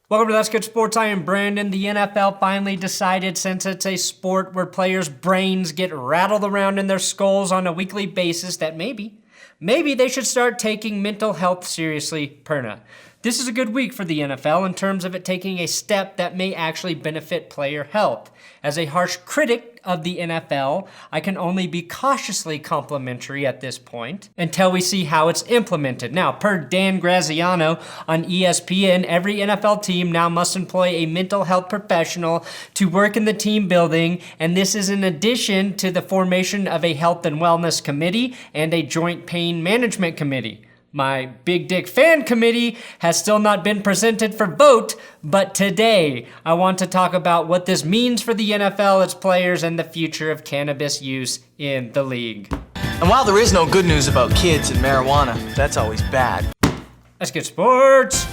Welcome to That's Good Sports. I am Brandon. The NFL finally decided, since it's a sport where players' brains get rattled around in their skulls on a weekly basis, that maybe they should start taking mental health seriously. Perna. This is a good week for the NFL in terms of it taking a step that may actually benefit player health. As a harsh critic of the NFL, I can only be cautiously complimentary at this point until we see how it's implemented. Now, per Dan Graziano on ESPN, every NFL team now must employ a mental health professional to work in the team building, and this is in addition to the formation of a health and wellness committee and a joint pain management committee. My Big Dick Fan Committee has still not been presented for vote, but today I want to talk about what this means for the NFL, its players, and the future of cannabis use in the league. And while there is no good news about kids and marijuana, that's always bad. Let's get sports.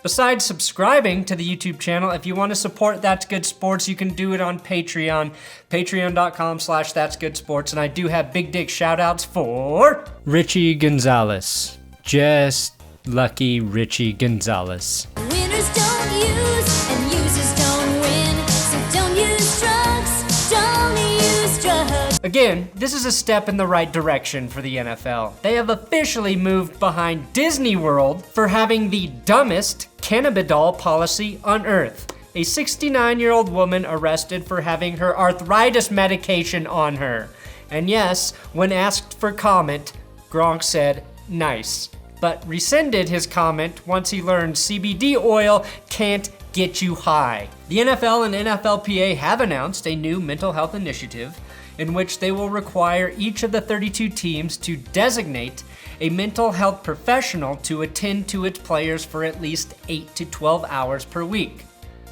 Besides subscribing to the YouTube channel, if you want to support That's Good Sports, you can do it on Patreon, patreon.com/that'sgoodsports. And I do have big dick shout-outs for Richie Gonzalez. Just lucky Richie Gonzalez. Winners don't use and users don't win, so don't use drugs, don't use drugs. Again, this is a step in the right direction for the NFL. They have officially moved behind Disney World for having the dumbest cannabidol policy on earth. A 69-year-old woman arrested for having her arthritis medication on her. And yes, when asked for comment, Gronk said, nice, but rescinded his comment once he learned CBD oil can't get you high. The NFL and NFLPA have announced a new mental health initiative in which they will require each of the 32 teams to designate a mental health professional to attend to its players for at least 8 to 12 hours per week.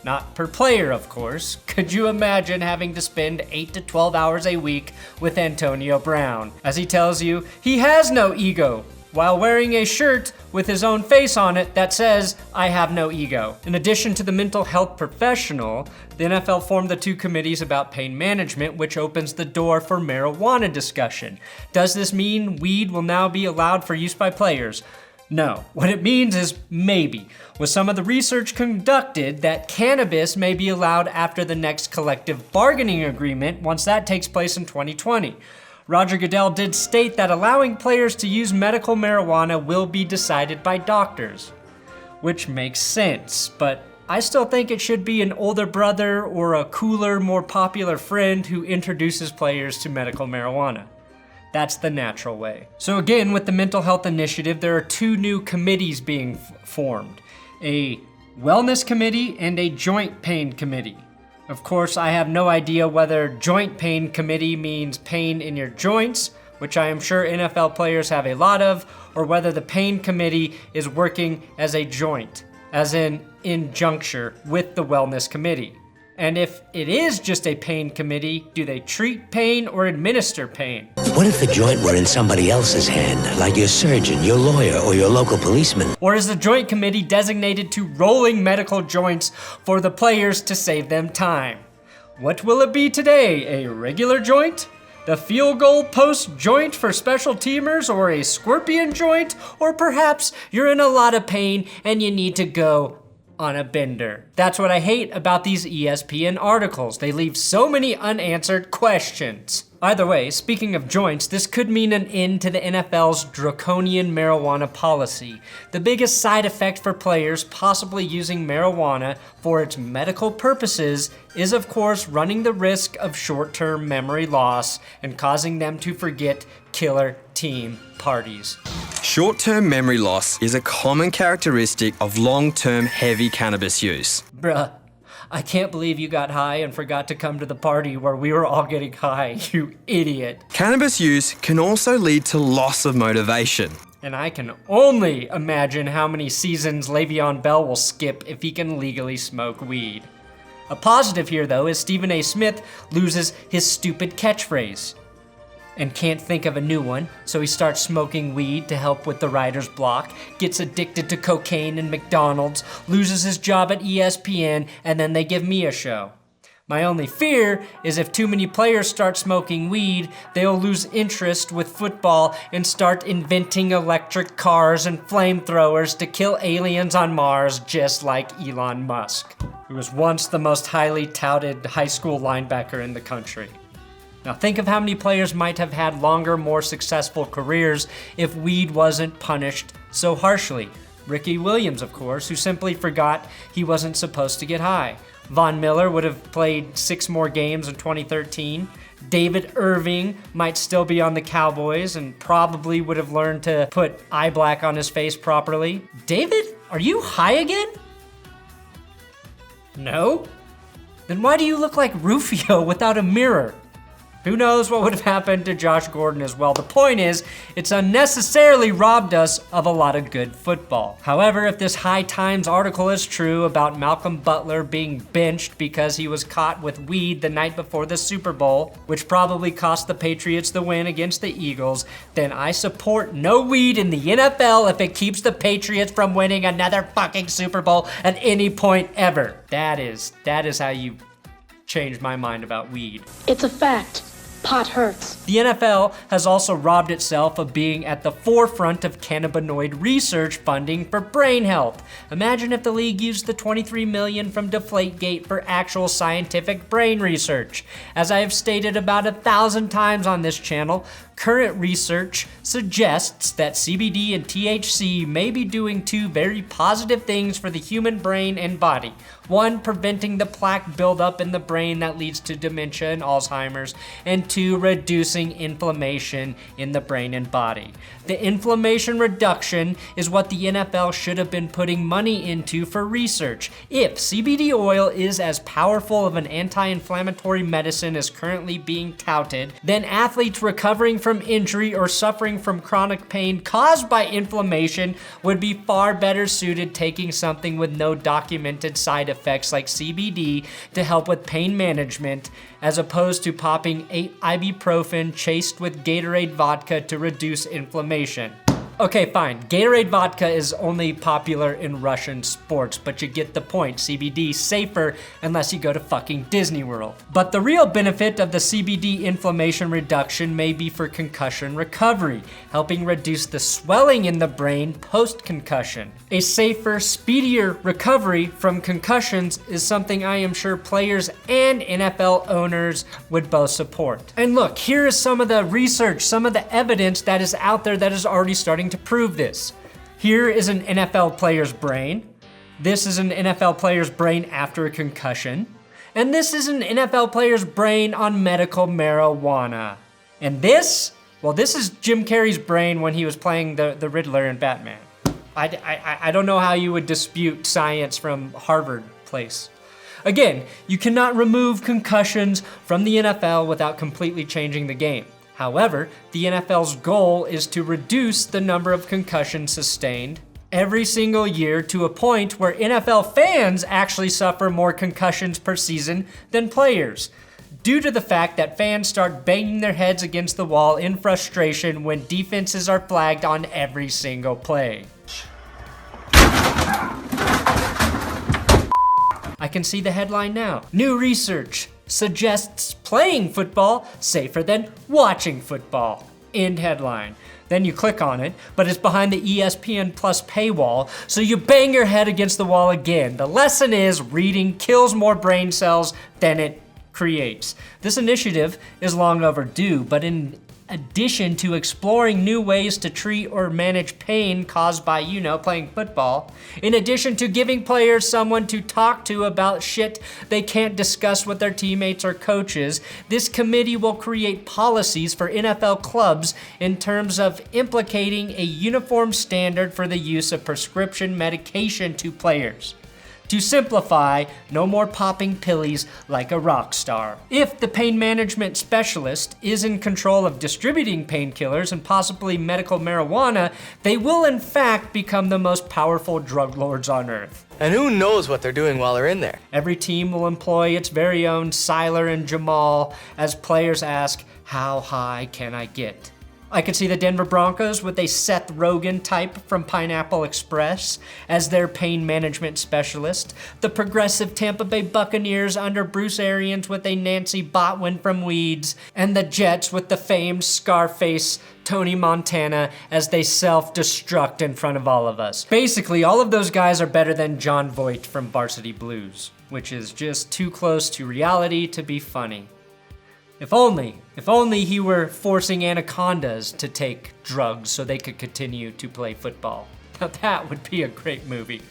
Not per player, of course. Could you imagine having to spend 8 to 12 hours a week with Antonio Brown, as he tells you he has no ego, while wearing a shirt with his own face on it that says, I have no ego. In addition to the mental health professional, the NFL formed the two committees about pain management, which opens the door for marijuana discussion. Does this mean weed will now be allowed for use by players? No. What it means is maybe, with some of the research conducted, that cannabis may be allowed after the next collective bargaining agreement once that takes place in 2020. Roger Goodell did state that allowing players to use medical marijuana will be decided by doctors, which makes sense, but I still think it should be an older brother or a cooler, more popular friend who introduces players to medical marijuana. That's the natural way. So again, with the mental health initiative, there are two new committees being formed, a wellness committee and a joint pain committee. Of course, I have no idea whether joint pain committee means pain in your joints, which I am sure NFL players have a lot of, or whether the pain committee is working as a joint, as in juncture with the wellness committee. And if it is just a pain committee, do they treat pain or administer pain? What if the joint were in somebody else's hand, like your surgeon, your lawyer, or your local policeman? Or is the joint committee designated to rolling medical joints for the players to save them time? What will it be today? A regular joint? The field goal post joint for special teamers, or a scorpion joint? Or perhaps you're in a lot of pain and you need to go on a bender. That's what I hate about these ESPN articles. They leave so many unanswered questions. Either way, speaking of joints, this could mean an end to the NFL's draconian marijuana policy. The biggest side effect for players possibly using marijuana for its medical purposes is, of course, running the risk of short-term memory loss and causing them to forget killer team parties. Short-term memory loss is a common characteristic of long-term heavy cannabis use. Bruh, I can't believe you got high and forgot to come to the party where we were all getting high, you idiot. Cannabis use can also lead to loss of motivation. And I can only imagine how many seasons Le'Veon Bell will skip if he can legally smoke weed. A positive here, though, is Stephen A. Smith loses his stupid catchphrase and can't think of a new one, so he starts smoking weed to help with the writer's block, gets addicted to cocaine and McDonald's, loses his job at ESPN, and then they give me a show. My only fear is if too many players start smoking weed, they'll lose interest with football and start inventing electric cars and flamethrowers to kill aliens on Mars, just like Elon Musk, who was once the most highly touted high school linebacker in the country. Now think of how many players might have had longer, more successful careers if weed wasn't punished so harshly. Ricky Williams, of course, who simply forgot he wasn't supposed to get high. Von Miller would have played 6 more games in 2013. David Irving might still be on the Cowboys and probably would have learned to put eye black on his face properly. David, are you high again? No? Then why do you look like Rufio without a mirror? Who knows what would have happened to Josh Gordon as well. The point is, it's unnecessarily robbed us of a lot of good football. However, if this High Times article is true about Malcolm Butler being benched because he was caught with weed the night before the Super Bowl, which probably cost the Patriots the win against the Eagles, then I support no weed in the NFL if it keeps the Patriots from winning another fucking Super Bowl at any point ever. That is how you change my mind about weed. It's a fact. Pot hurts. The NFL has also robbed itself of being at the forefront of cannabinoid research funding for brain health. Imagine if the league used the $23 million from Deflategate for actual scientific brain research. As I have stated about 1,000 times on this channel, current research suggests that CBD and THC may be doing 2 very positive things for the human brain and body. 1, preventing the plaque buildup in the brain that leads to dementia and Alzheimer's, and 2, reducing inflammation in the brain and body. The inflammation reduction is what the NFL should have been putting money into for research. If CBD oil is as powerful of an anti-inflammatory medicine as currently being touted, then athletes recovering from injury or suffering from chronic pain caused by inflammation would be far better suited taking something with no documented side effects like CBD to help with pain management, as opposed to popping 8 ibuprofen chased with Gatorade vodka to reduce inflammation. Okay, fine. Gatorade vodka is only popular in Russian sports, but you get the point. CBD safer unless you go to fucking Disney World. But the real benefit of the CBD inflammation reduction may be for concussion recovery, helping reduce the swelling in the brain post-concussion. A safer, speedier recovery from concussions is something I am sure players and NFL owners would both support. And look, here is some of the research, some of the evidence that is out there that is already starting to prove this. Here is an NFL player's brain. This is an NFL player's brain after a concussion. And this is an NFL player's brain on medical marijuana. And this, well, this is Jim Carrey's brain when he was playing the Riddler in Batman. I don't know how you would dispute science from Harvard place. Again, you cannot remove concussions from the NFL without completely changing the game. However, the NFL's goal is to reduce the number of concussions sustained every single year to a point where NFL fans actually suffer more concussions per season than players, due to the fact that fans start banging their heads against the wall in frustration when defenses are flagged on every single play. I can see the headline now. New research suggests playing football safer than watching football. End headline. Then you click on it, but it's behind the ESPN Plus paywall, so you bang your head against the wall again. The lesson is reading kills more brain cells than it creates. This initiative is long overdue, but in addition to exploring new ways to treat or manage pain caused by, playing football, in addition to giving players someone to talk to about shit they can't discuss with their teammates or coaches, this committee will create policies for NFL clubs in terms of implicating a uniform standard for the use of prescription medication to players. To simplify, no more popping pillies like a rock star. If the pain management specialist is in control of distributing painkillers and possibly medical marijuana, they will in fact become the most powerful drug lords on earth. And who knows what they're doing while they're in there? Every team will employ its very own Siler and Jamal as players ask, "How high can I get?" I could see the Denver Broncos with a Seth Rogen type from Pineapple Express as their pain management specialist, the progressive Tampa Bay Buccaneers under Bruce Arians with a Nancy Botwin from Weeds, and the Jets with the famed Scarface Tony Montana as they self-destruct in front of all of us. Basically, all of those guys are better than John Voight from Varsity Blues, which is just too close to reality to be funny. If only he were forcing anacondas to take drugs so they could continue to play football. Now that would be a great movie.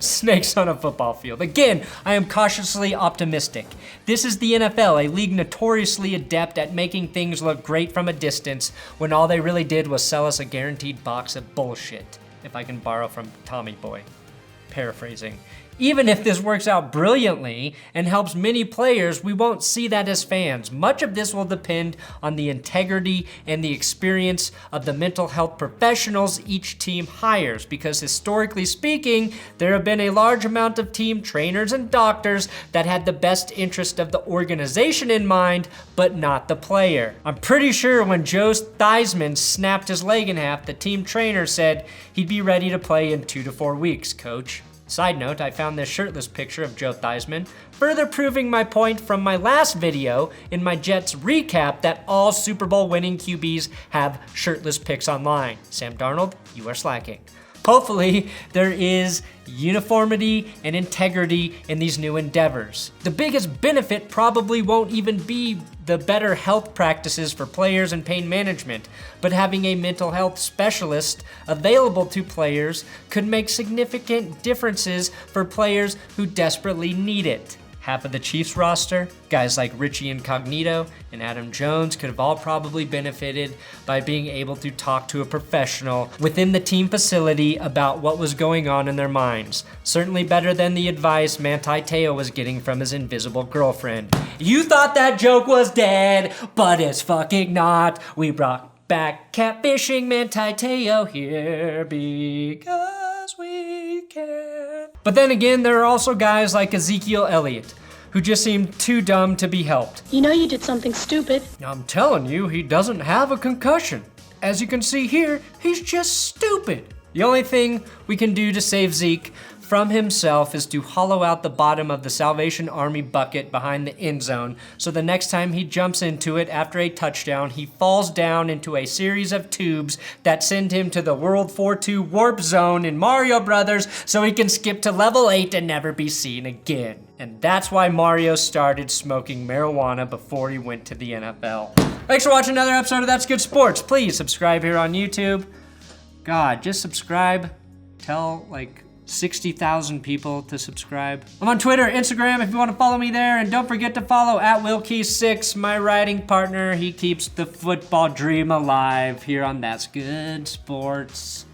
Snakes on a football field. Again, I am cautiously optimistic. This is the NFL, a league notoriously adept at making things look great from a distance when all they really did was sell us a guaranteed box of bullshit, if I can borrow from Tommy Boy. Paraphrasing. Even if this works out brilliantly and helps many players, we won't see that as fans. Much of this will depend on the integrity and the experience of the mental health professionals each team hires, because historically speaking, there have been a large amount of team trainers and doctors that had the best interest of the organization in mind, but not the player. I'm pretty sure when Joe Theismann snapped his leg in half, the team trainer said he'd be ready to play in 2 to 4 weeks, coach. Side note, I found this shirtless picture of Joe Theismann, further proving my point from my last video in my Jets recap that all Super Bowl winning QBs have shirtless pics online. Sam Darnold, you are slacking. Hopefully, there is uniformity and integrity in these new endeavors. The biggest benefit probably won't even be the better health practices for players and pain management, but having a mental health specialist available to players could make significant differences for players who desperately need it. Half of the Chiefs roster, guys like Richie Incognito and Adam Jones, could have all probably benefited by being able to talk to a professional within the team facility about what was going on in their minds. Certainly better than the advice Manti Te'o was getting from his invisible girlfriend. You thought that joke was dead, but it's fucking not. We brought back catfishing Manti Te'o here because we can. But then again, there are also guys like Ezekiel Elliot, who just seem too dumb to be helped. You know you did something stupid. I'm telling you, he doesn't have a concussion. As you can see here, he's just stupid. The only thing we can do to save Zeke from himself is to hollow out the bottom of the Salvation Army bucket behind the end zone, so the next time he jumps into it after a touchdown, he falls down into a series of tubes that send him to the World War II warp zone in Mario Brothers so he can skip to level 8 and never be seen again. And that's why Mario started smoking marijuana before he went to the NFL. Thanks for watching another episode of That's Good Sports. Please subscribe here on YouTube. God, just subscribe. Tell 60,000 people to subscribe. I'm on Twitter, Instagram if you want to follow me there, and don't forget to follow @WillKey6, my writing partner. He keeps the football dream alive here on That's Good Sports.